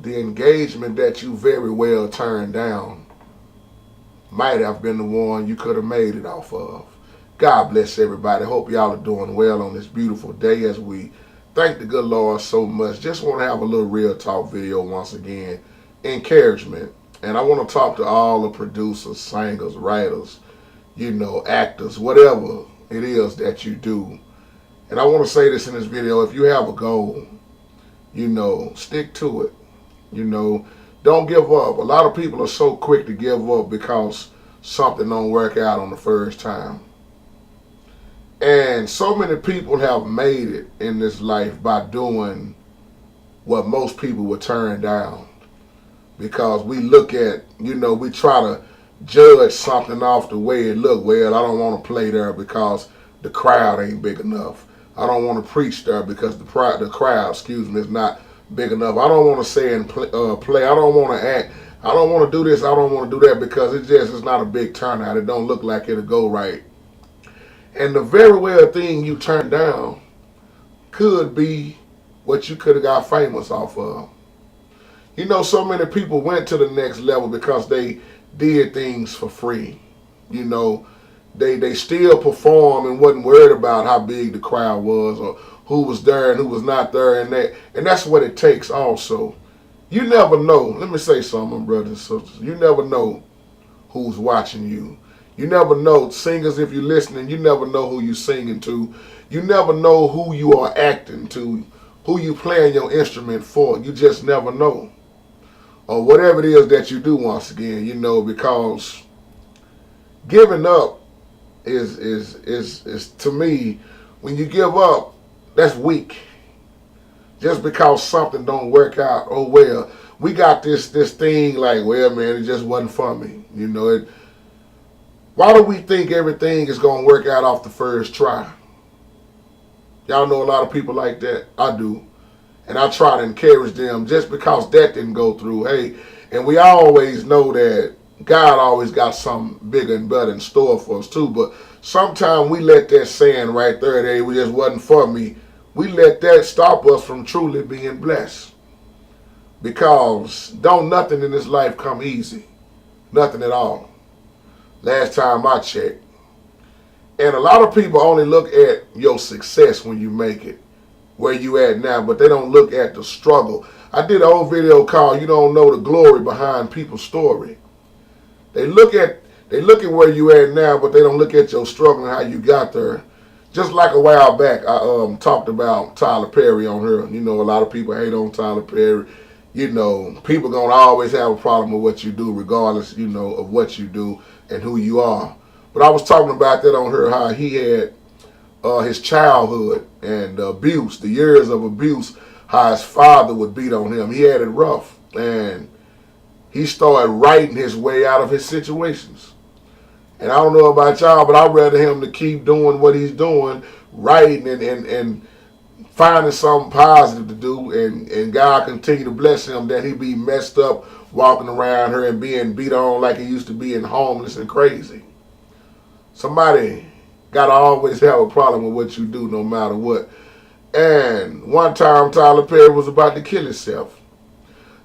the engagement that you very well turned down might have been the one you could have made it off of. God bless everybody. Hope y'all are doing well on this beautiful day as we thank the good Lord so much. Just want to have a little real talk video once again. Encouragement. And I want to talk to all the producers, singers, writers, actors, whatever it is that you do. And I want to say this in this video. If you have a goal, stick to it. Don't give up. A lot of people are so quick to give up because something don't work out on the first time. And so many people have made it in this life by doing what most people would turn down. Because we look at, we try to judge something off the way it look. Well, I don't want to play there because the crowd ain't big enough. I don't want to preach there because the crowd, is not big enough. I don't want to say and play. I don't want to act. I don't want to do this. I don't want to do that because it's not a big turnout. It don't look like it'll go right. And the very well thing you turned down could be what you could have got famous off of. So many people went to the next level because they did things for free. They still performed and wasn't worried about how big the crowd was or who was there and who was not there, and that's what it takes also. You never know. Let me say something, brothers and sisters. You never know who's watching you. You never know, singers, if you're listening, you never know who you're singing to. You never know who you are acting to, who you playing your instrument for. You just never know. Or whatever it is that you do once again, because giving up is to me, when you give up, that's weak. Just because something don't work out, oh well, we got this thing like, well man, it just wasn't for me. Why do we think everything is gonna work out off the first try? Y'all know a lot of people like that. I do. And I try to encourage them just because that didn't go through. Hey, and we always know that God always got something bigger and better in store for us too. But sometimes we let that saying right there, that it just wasn't for me, we let that stop us from truly being blessed. Because don't nothing in this life come easy. Nothing at all. Last time I checked. And a lot of people only look at your success when you make it, where you at now, but they don't look at the struggle. I did an old video called You Don't Know the Glory Behind People's Story. They look at where you at now, but they don't look at your struggle and how you got there. Just like a while back, I talked about Tyler Perry on here. A lot of people hate on Tyler Perry. People gonna always have a problem with what you do, regardless, of what you do and who you are. But I was talking about that on her, how he had his childhood and abuse, the years of abuse, how his father would beat on him. He had it rough, and he started writing his way out of his situations. And I don't know about y'all, but I'd rather him to keep doing what he's doing, writing and finding something positive to do, and God continue to bless him, that he be messed up walking around here and being beat on like he used to be, and homeless and crazy. Somebody gotta always have a problem with what you do no matter what. And one time Tyler Perry was about to kill himself.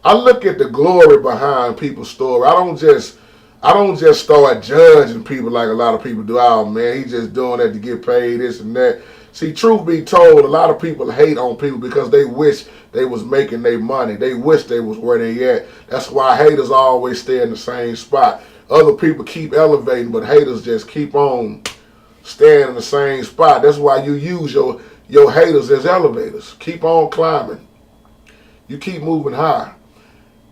I look at the glory behind people's story. I don't just start judging people like a lot of people do. Oh man, he's just doing that to get paid, this and that. See, truth be told, a lot of people hate on people because they wish they was making their money. They wish they was where they at. That's why haters always stay in the same spot. Other people keep elevating, but haters just keep on staying in the same spot. That's why you use your haters as elevators. Keep on climbing. You keep moving high.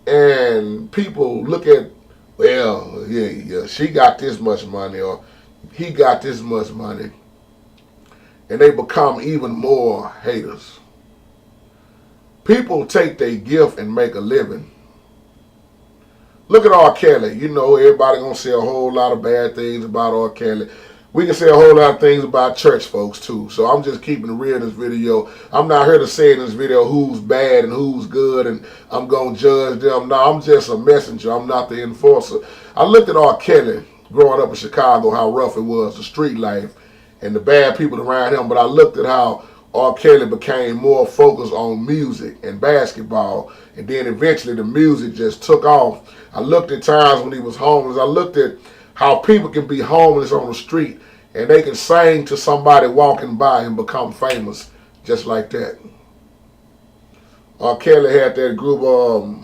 And people look at, well, yeah, she got this much money, or he got this much money. And they become even more haters. People take their gift and make a living. Look at R. Kelly. Everybody gonna say a whole lot of bad things about R. Kelly. We can say a whole lot of things about church folks too. So I'm just keeping it real in this video. I'm not here to say in this video who's bad and who's good and I'm gonna judge them. No, I'm just a messenger. I'm not the enforcer. I looked at R. Kelly growing up in Chicago, how rough it was, the street life, and the bad people around him. But I looked at how R. Kelly became more focused on music and basketball, and then eventually the music just took off. I looked at times when he was homeless. I looked at how people can be homeless on the street and they can sing to somebody walking by and become famous just like that. R. Kelly had that group,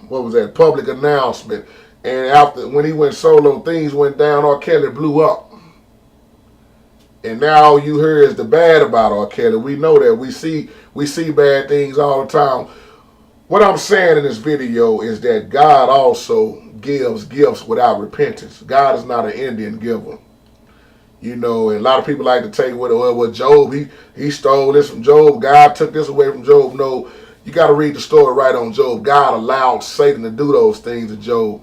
what was that, Public Announcement, and after when he went solo, things went down. R. Kelly blew up. And now all you hear is the bad about R. Kelly. We know that. We see bad things all the time. What I'm saying in this video is that God also gives gifts without repentance. God is not an Indian giver. You know, and a lot of people like to take what Job, he stole this from Job. God took this away from Job. No, you got to read the story right on Job. God allowed Satan to do those things to Job.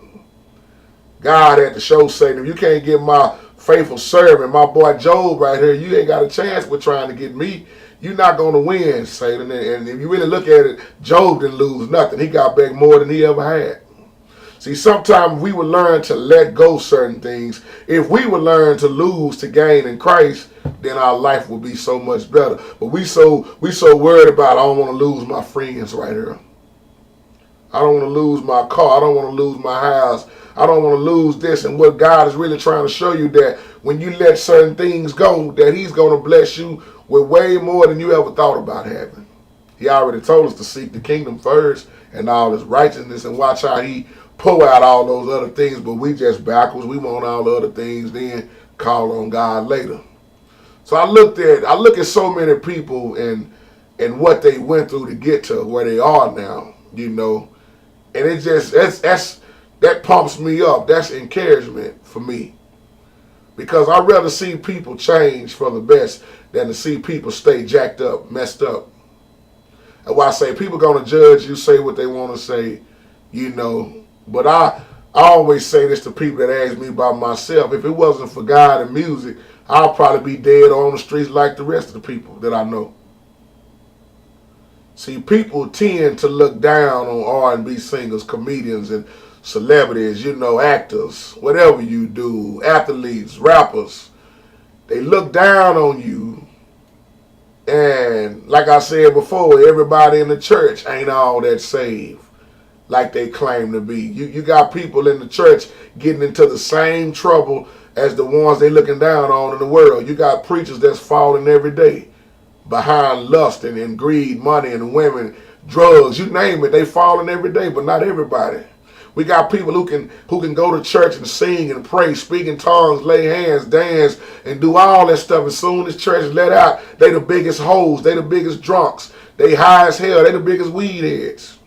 God had to show Satan, if you can't get my faithful servant, my boy Job right here, you ain't got a chance with trying to get me. You're not going to win, Satan. And if you really look at it, Job didn't lose nothing. He got back more than he ever had. See, sometimes we would learn to let go certain things. If we would learn to lose to gain in Christ, then our life would be so much better. But we so worried about, I don't want to lose my friends right here. I don't want to lose my car. I don't want to lose my house. I don't want to lose this. And what God is really trying to show you, that when you let certain things go, that he's going to bless you with way more than you ever thought about having. He already told us to seek the kingdom first and all his righteousness, and watch how he pull out all those other things. But we just backwards. We want all the other things, then call on God later. So I look at so many people and what they went through to get to where they are now, you know. And it just, that pumps me up. That's encouragement for me. Because I'd rather see people change for the best than to see people stay jacked up, messed up. And why I say people going to judge you, say what they want to say, you know. But I always say this to people that ask me about myself. If it wasn't for God and music, I'll probably be dead on the streets like the rest of the people that I know. See, people tend to look down on R&B singers, comedians, and celebrities, you know, actors, whatever you do, athletes, rappers. They look down on you. And like I said before, everybody in the church ain't all that saved like they claim to be. You got people in the church getting into the same trouble as the ones they looking down on in the world. You got preachers that's falling every day behind lust and greed, money and women, drugs, you name it. They falling every day, but not everybody. We got people who can go to church and sing and pray, speak in tongues, lay hands, dance, and do all that stuff. As soon as church let out, they the biggest hoes, they the biggest drunks, they high as hell, they the biggest weed heads.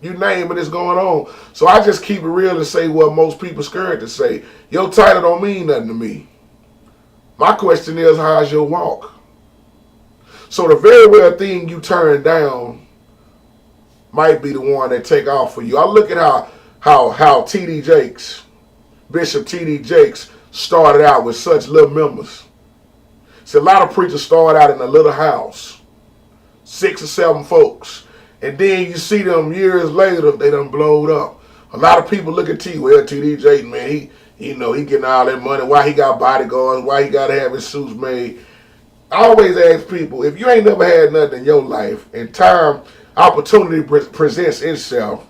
You name it, it's going on. So I just keep it real and say what most people scared to say. Your title don't mean nothing to me. My question is, how's your walk? So the very well thing you turn down might be the one that take off for you. I look at how T.D. Jakes, Bishop T.D. Jakes, started out with such little members. See, a lot of preachers start out in a little house, 6 or 7 folks. And then you see them years later, they done blowed up. A lot of people look at T.D. Jakes, man, he getting all that money. Why he got bodyguards? Why he got to have his suits made? I always ask people, if you ain't never had nothing in your life, and time, opportunity presents itself,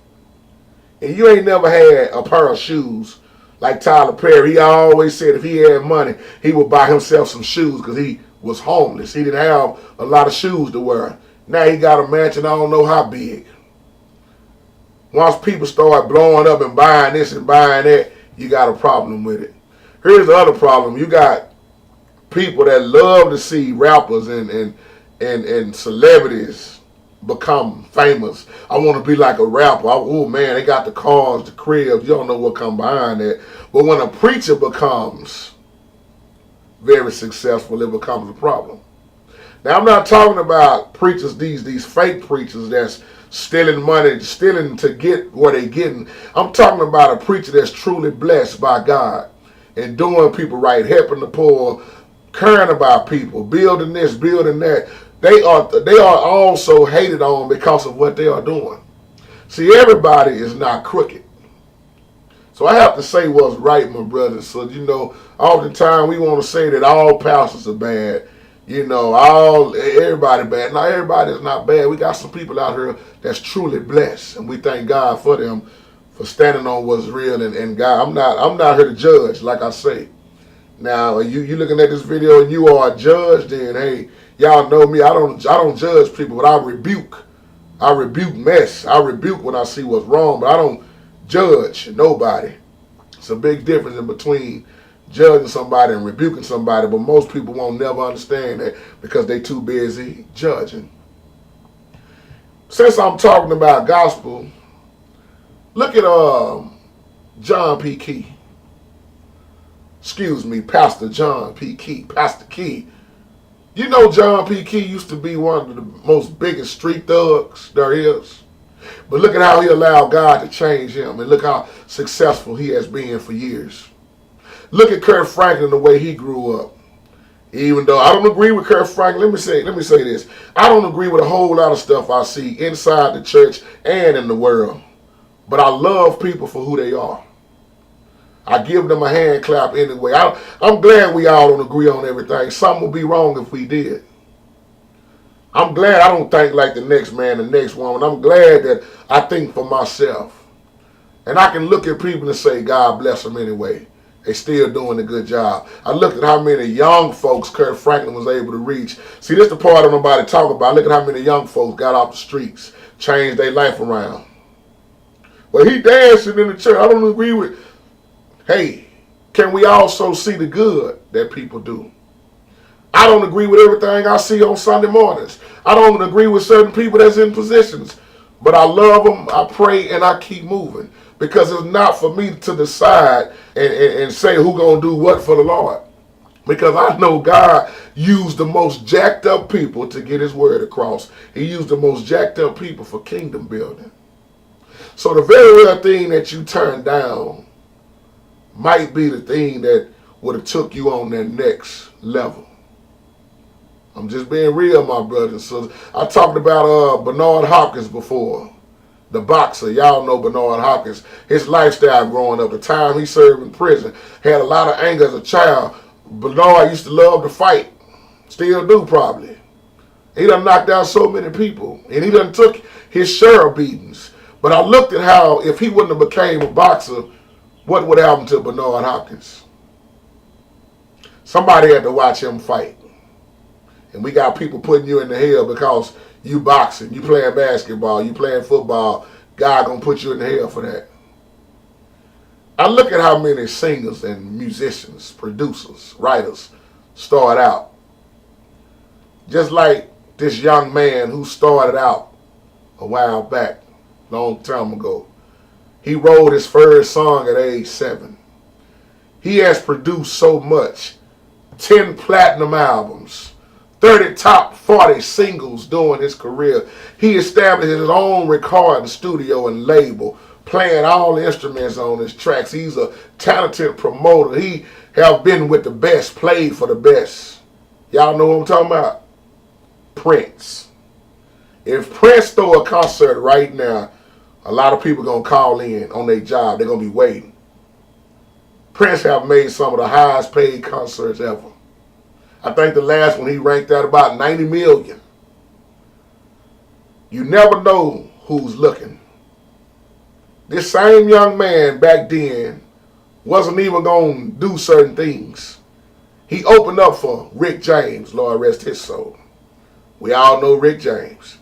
and you ain't never had a pair of shoes, like Tyler Perry, he always said if he had money, he would buy himself some shoes because he was homeless. He didn't have a lot of shoes to wear. Now he got a mansion, I don't know how big. Once people start blowing up and buying this and buying that, you got a problem with it. Here's the other problem. You got people that love to see rappers and celebrities become famous. I want to be like a rapper. Oh man, they got the cars, the cribs. You don't know what come behind that. But when a preacher becomes very successful, it becomes a problem. Now I'm not talking about preachers, these fake preachers that's stealing money, stealing to get what they're getting. I'm talking about a preacher that's truly blessed by God and doing people right, helping the poor, caring about people, building this, building that. They are also hated on because of what they are doing. See, everybody is not crooked. So I have to say what's right, my brothers. So, you know, oftentimes we want to say that all pastors are bad. You know, everybody bad. Now everybody is not bad. We got some people out here that's truly blessed, and we thank God for them for standing on what's real and God. I'm not here to judge, like I say. Now you looking at this video and you are a judge, then hey, y'all know me. I don't judge people, but I rebuke. I rebuke mess. I rebuke when I see what's wrong, but I don't judge nobody. It's a big difference in between judging somebody and rebuking somebody, but most people won't never understand that because they too busy judging. Since I'm talking about gospel, look at John P. Key. Excuse me, Pastor John P. Key. Pastor Key. You know John P. Key used to be one of the most biggest street thugs there is. But look at how he allowed God to change him, and look how successful he has been for years. Look at Kirk Franklin, the way he grew up. Even though I don't agree with Kirk Franklin, let me say this. I don't agree with a whole lot of stuff I see inside the church and in the world. But I love people for who they are. I give them a hand clap anyway. I'm glad we all don't agree on everything. Some would be wrong if we did. I'm glad I don't think like the next man, the next woman. I'm glad that I think for myself. And I can look at people and say, God bless them anyway. They still doing a good job. I looked at how many young folks Kirk Franklin was able to reach. See, this is the part of nobody talk about. Look at how many young folks got off the streets, changed their life around. Well, he dancing in the church. I don't agree with. Hey, can we also see the good that people do? I don't agree with everything I see on Sunday mornings. I don't agree with certain people that's in positions. But I love them, I pray, and I keep moving. Because it's not for me to decide and say who going to do what for the Lord. Because I know God used the most jacked up people to get his word across. He used the most jacked up people for kingdom building. So the very real thing that you turned down might be the thing that would have took you on that next level. I'm just being real, my brothers. So I talked about Bernard Hopkins before, the boxer. Y'all know Bernard Hopkins. His lifestyle growing up, the time he served in prison, had a lot of anger as a child. Bernard used to love to fight. Still do probably. He done knocked out so many people. And he done took his share of beatings. But I looked at how, if he wouldn't have became a boxer, what would happen to Bernard Hopkins? Somebody had to watch him fight. And we got people putting you in the hell because you boxing, you playing basketball, you playing football. God gonna put you in the hell for that. I look at how many singers and musicians, producers, writers start out. Just like this young man who started out a while back, long time ago. He wrote his first song at age 7. He has produced so much. 10 platinum albums. 30 top 40 singles during his career. He established his own recording studio and label, playing all the instruments on his tracks. He's a talented promoter. He have been with the best, played for the best. Y'all know what I'm talking about? Prince. If Prince throw a concert right now, a lot of people going to call in on their job. They're going to be waiting. Prince have made some of the highest paid concerts ever. I think the last one he ranked at about 90 million. You never know who's looking. This same young man back then wasn't even going to do certain things. He opened up for Rick James, Lord rest his soul. We all know Rick James.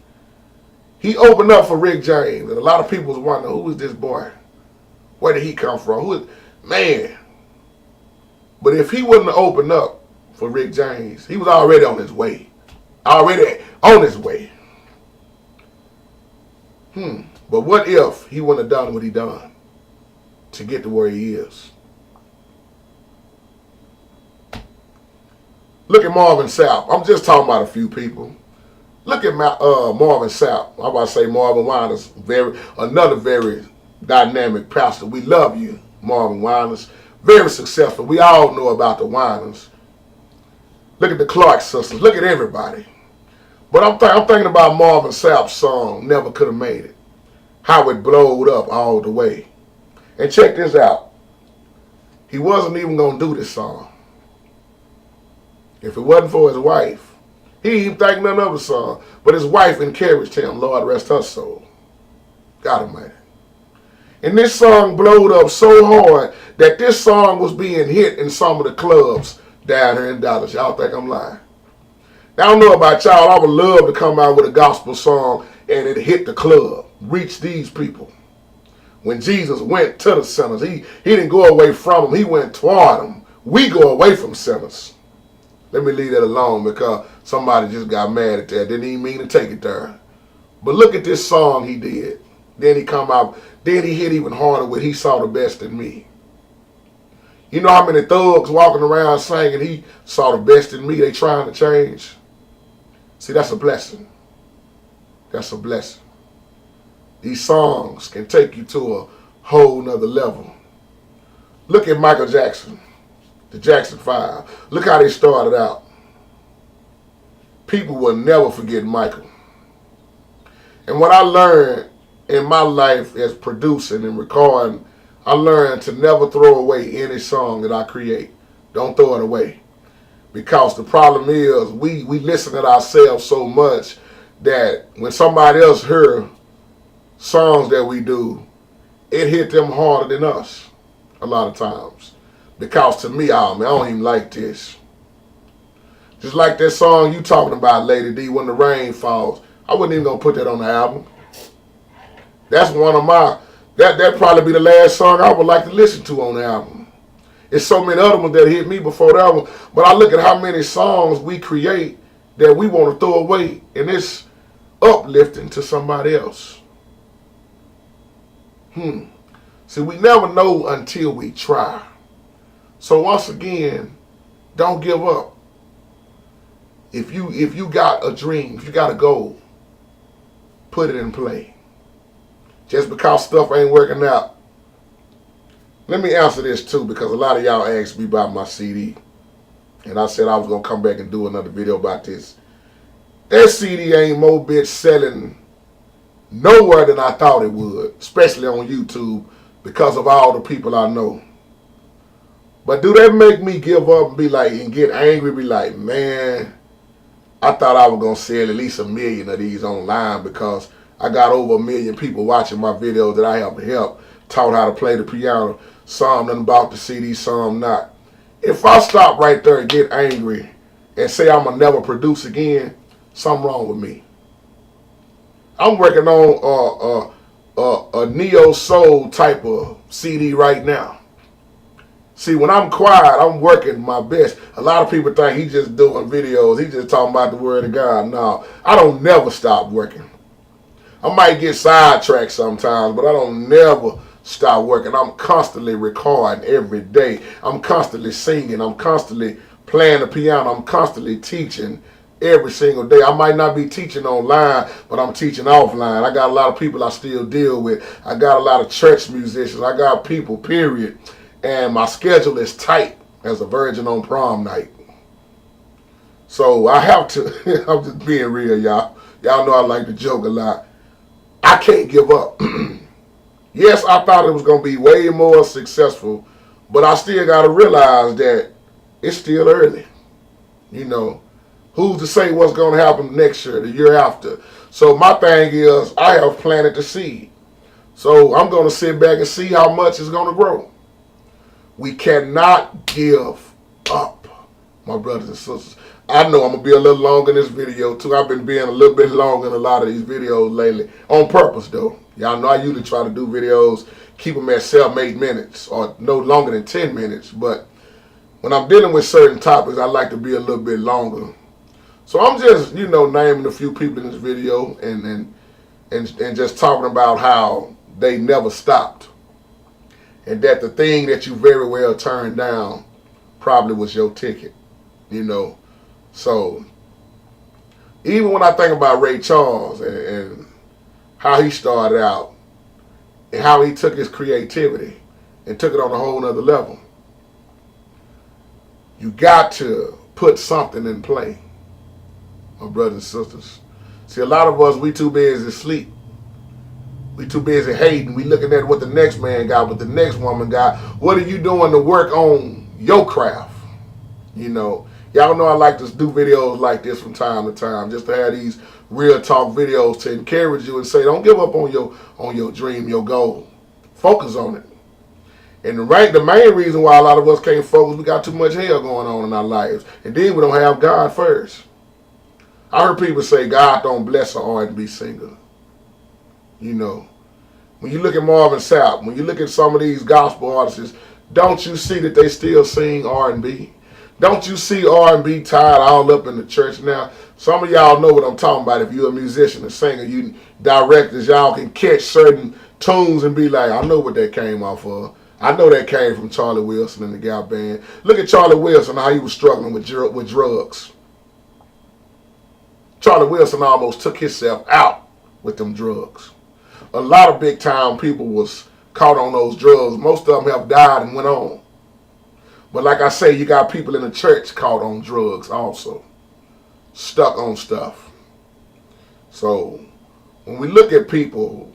He opened up for Rick James, and a lot of people was wondering, who is this boy? Where did he come from? Man. But if he wouldn't have opened up for Rick James, he was already on his way. Already on his way. But what if he wouldn't have done what he done to get to where he is? Look at Marvin Sapp. I'm just talking about a few people. Look at Marvin Sapp. I'm about to say Marvin Winans, another very dynamic pastor. We love you, Marvin Winans. Very successful. We all know about the Winans. Look at the Clark sisters. Look at everybody. But I'm thinking about Marvin Sapp's song, Never Could Have Made It. How it blowed up all the way. And check this out. He wasn't even going to do this song. If it wasn't for his wife, He ain't even think nothing of the song. But his wife encouraged him, Lord rest her soul. God Almighty. And this song blowed up so hard that this song was being hit in some of the clubs down here in Dallas. Y'all think I'm lying? Now, I don't know about y'all. I would love to come out with a gospel song and it hit the club, reach these people. When Jesus went to the sinners, he didn't go away from them. He went toward them. We go away from sinners. Let me leave that alone because somebody just got mad at that. Didn't even mean to take it there. But look at this song he did. Then he come out. Then he hit even harder with He Saw the Best in Me. You know how many thugs walking around singing He Saw the Best in Me? They trying to change. See, that's a blessing. That's a blessing. These songs can take you to a whole nother level. Look at Michael Jackson, the Jackson 5. Look how they started out. People will never forget Michael. And what I learned in my life as producing and recording, I learned to never throw away any song that I create. Don't throw it away. Because the problem is we listen to ourselves so much that when somebody else hears songs that we do, it hit them harder than us a lot of times. Because to me, I don't even like this. Just like that song you talking about, Lady D, When the Rain Falls. I wasn't even going to put that on the album. That's one of my, that'd probably be the last song I would like to listen to on the album. There's so many other ones that hit me before that one. But I look at how many songs we create that we want to throw away, and it's uplifting to somebody else. See, we never know until we try. So once again, don't give up. If you got a dream, if you got a goal, put it in play. Just because stuff ain't working out. Let me answer this too, because a lot of y'all asked me about my CD. And I said I was going to come back and do another video about this. That CD ain't more bitch selling nowhere than I thought it would, especially on YouTube, because of all the people I know. But do that make me give up and be like, and get angry, be like, man, I thought I was going to sell at least 1 million of these online because I got over 1 million people watching my videos that I helped, taught how to play the piano. Some done bought the CD, some not. If I stop right there and get angry and say I'm going to never produce again, something wrong with me. I'm working on a neo soul type of CD right now. See, when I'm quiet, I'm working my best. A lot of people think he's just doing videos. He just talking about the word of God. No, I don't never stop working. I might get sidetracked sometimes, but I don't never stop working. I'm constantly recording every day. I'm constantly singing. I'm constantly playing the piano. I'm constantly teaching every single day. I might not be teaching online, but I'm teaching offline. I got a lot of people I still deal with. I got a lot of church musicians. I got people, period. And my schedule is tight as a virgin on prom night. So I have to, I'm just being real, y'all. Y'all know I like to joke a lot. I can't give up. Yes, I thought it was going to be way more successful, but I still got to realize that it's still early. You know, who's to say what's going to happen next year, the year after? So my thing is, I have planted the seed. So I'm going to sit back and see how much it's going to grow. We cannot give up, my brothers and sisters. I know I'm going to be a little longer in this video, too. I've been being a little bit longer in a lot of these videos lately. On purpose, though. Y'all know I usually try to do videos, keep them at 7-8 minutes or no longer than 10 minutes. But when I'm dealing with certain topics, I like to be a little bit longer. So I'm just, naming a few people in this video and just talking about how they never stopped. And that the thing that you very well turned down probably was your ticket, So, even when I think about Ray Charles and how he started out and how he took his creativity and took it on a whole nother level, you got to put something in play, my brothers and sisters. See, a lot of us, we too busy to sleep. We too busy hating. We looking at what the next man got, what the next woman got. What are you doing to work on your craft? Y'all know I like to do videos like this from time to time, just to have these real talk videos to encourage you and say, don't give up on your dream, your goal. Focus on it. And the main reason why a lot of us can't focus, we got too much hell going on in our lives. And then we don't have God first. I heard people say God don't bless an R&B singer. You know, when you look at Marvin Sapp, when you look at some of these gospel artists, don't you see that they still sing R&B? Don't you see R&B tied all up in the church now? Some of y'all know what I'm talking about. If you're a musician, a singer, you directors, y'all can catch certain tunes and be like, I know what that came off of. I know that came from Charlie Wilson and the Gap Band. Look at Charlie Wilson, how he was struggling with drugs. Charlie Wilson almost took himself out with them drugs. A lot of big time people was caught on those drugs. Most of them have died and went on. But like I say, you got people in the church caught on drugs also. Stuck on stuff. So when we look at people,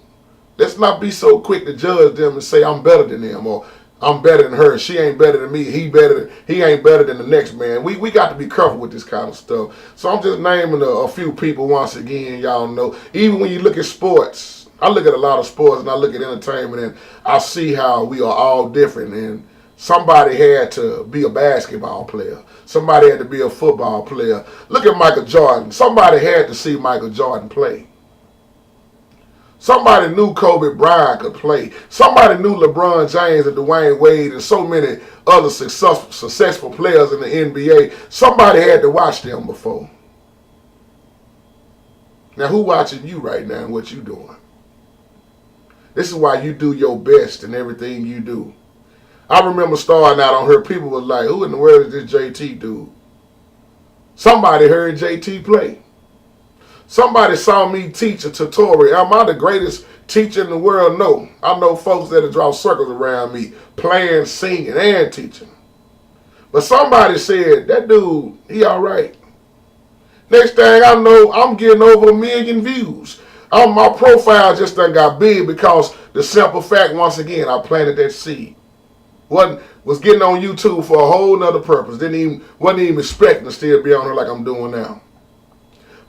let's not be so quick to judge them and say I'm better than them, or I'm better than her. She ain't better than me. He ain't better than the next man. We got to be careful with this kind of stuff. So I'm just naming a few people once again. Y'all know. Even when you look at sports, I look at a lot of sports and I look at entertainment and I see how we are all different. And somebody had to be a basketball player. Somebody had to be a football player. Look at Michael Jordan. Somebody had to see Michael Jordan play. Somebody knew Kobe Bryant could play. Somebody knew LeBron James and Dwayne Wade and so many other successful players in the NBA. Somebody had to watch them before. Now, who watching you right now and what you doing? This is why you do your best in everything you do. I remember starting out on her, people was like, who in the world is this JT dude? Somebody heard JT play. Somebody saw me teach a tutorial. Am I the greatest teacher in the world? No. I know folks that draw circles around me, playing, singing, and teaching. But somebody said, that dude, he all right. Next thing I know, I'm getting over 1 million views. My profile just done got big because the simple fact, once again, I planted that seed. Was getting on YouTube for a whole nother purpose. Wasn't even expecting to still be on here like I'm doing now.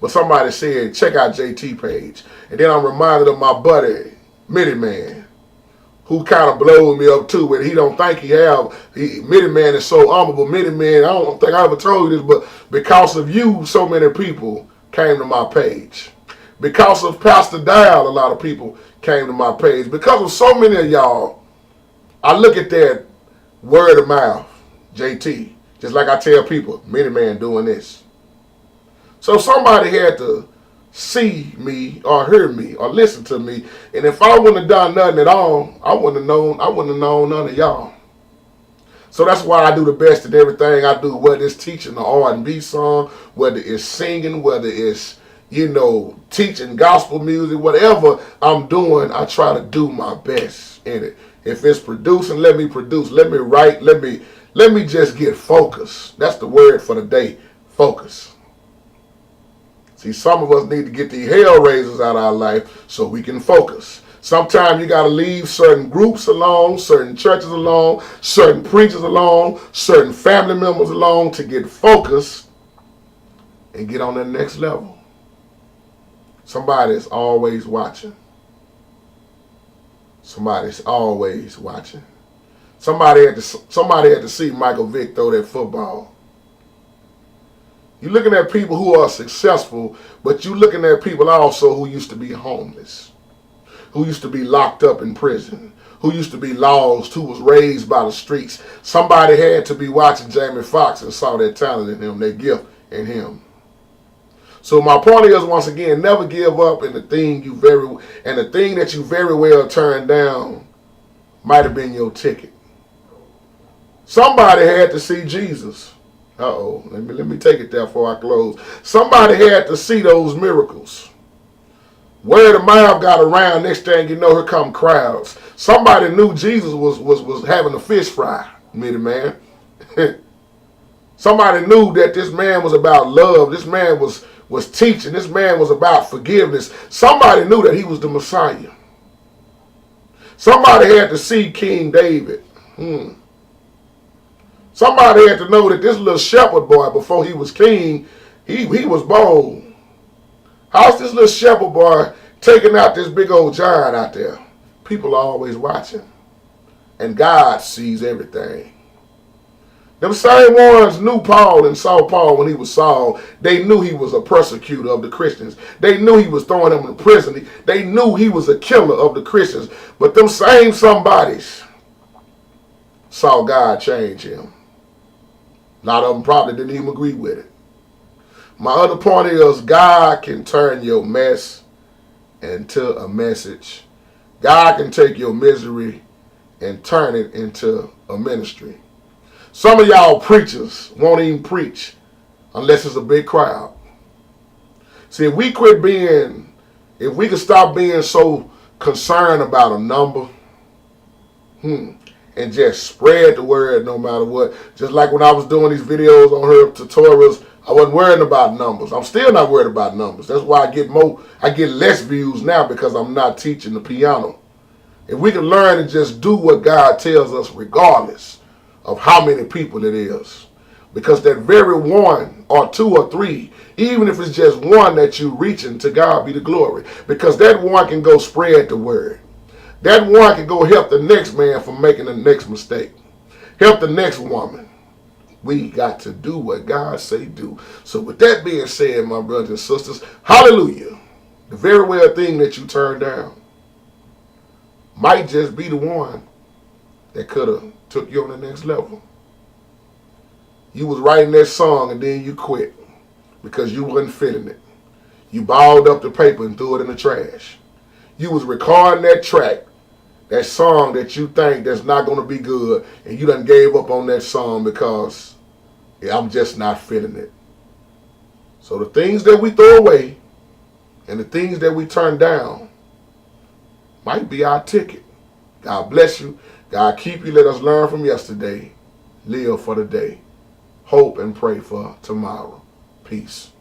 But somebody said, check out JT page. And then I'm reminded of my buddy, Mitty Man, who kind of blowed me up too, but he don't think he have. Mitty Man is so humble. Mitty Man, I don't think I ever told you this, but because of you, so many people came to my page. Because of Pastor Dial, a lot of people came to my page. Because of so many of y'all, I look at that word of mouth, JT, just like I tell people, Mitty Man doing this. So somebody had to see me or hear me or listen to me. And if I wouldn't have done nothing at all, I wouldn't have known none of y'all. So that's why I do the best at everything I do, whether it's teaching an R&B song, whether it's singing, whether it's, teaching gospel music, whatever I'm doing, I try to do my best in it. If it's producing, let me produce. Let me write. Let me just get focused. That's the word for the day, focus. See, some of us need to get the hell raisers out of our life so we can focus. Sometimes you got to leave certain groups alone, certain churches alone, certain preachers alone, certain family members alone to get focused and get on that next level. Somebody's always watching. Somebody's always watching. Somebody had to see Michael Vick throw that football. You're looking at people who are successful, but you're looking at people also who used to be homeless, who used to be locked up in prison, who used to be lost, who was raised by the streets. Somebody had to be watching Jamie Foxx and saw that talent in him, that gift in him. So my point is, once again, never give up in the thing the thing that you very well turned down might have been your ticket. Somebody had to see Jesus. Let me take it there before I close. Somebody had to see those miracles. Word of mouth got around. Next thing you know, here come crowds. Somebody knew Jesus was having a fish fry, Mitty Man. Somebody knew that this man was about love. This man was teaching. This man was about forgiveness. Somebody knew that he was the Messiah. Somebody had to see King David. Somebody had to know that this little shepherd boy, before he was king, he was bold. How's this little shepherd boy taking out this big old giant out there? People are always watching. And God sees everything. Them same ones knew Paul and saw Paul when he was Saul. They knew he was a persecutor of the Christians. They knew he was throwing them in prison. They knew he was a killer of the Christians. But them same somebodies saw God change him. A lot of them probably didn't even agree with it. My other point is God can turn your mess into a message. God can take your misery and turn it into a ministry. Some of y'all preachers won't even preach unless it's a big crowd. See, if we could stop being so concerned about a number, and just spread the word no matter what. Just like when I was doing these videos on her tutorials, I wasn't worrying about numbers. I'm still not worried about numbers. That's why I get less views now, because I'm not teaching the piano. If we can learn to just do what God tells us regardless of how many people it is. Because that very one or two or three, even if it's just one that you reaching, to God be the glory. Because that one can go spread the word. That one can go help the next man from making the next mistake. Help the next woman. We got to do what God say do. So with that being said, my brothers and sisters, hallelujah. The very well thing that you turned down might just be the one that could have took you on the next level. You was writing that song and then you quit because you wasn't feeling it. You balled up the paper and threw it in the trash. You was recording that track, that song that you think that's not going to be good, and you done gave up on that song because I'm just not feeling it. So the things that we throw away and the things that we turn down might be our ticket. God bless you. God keep you. Let us learn from yesterday. Live for the day. Hope and pray for tomorrow. Peace.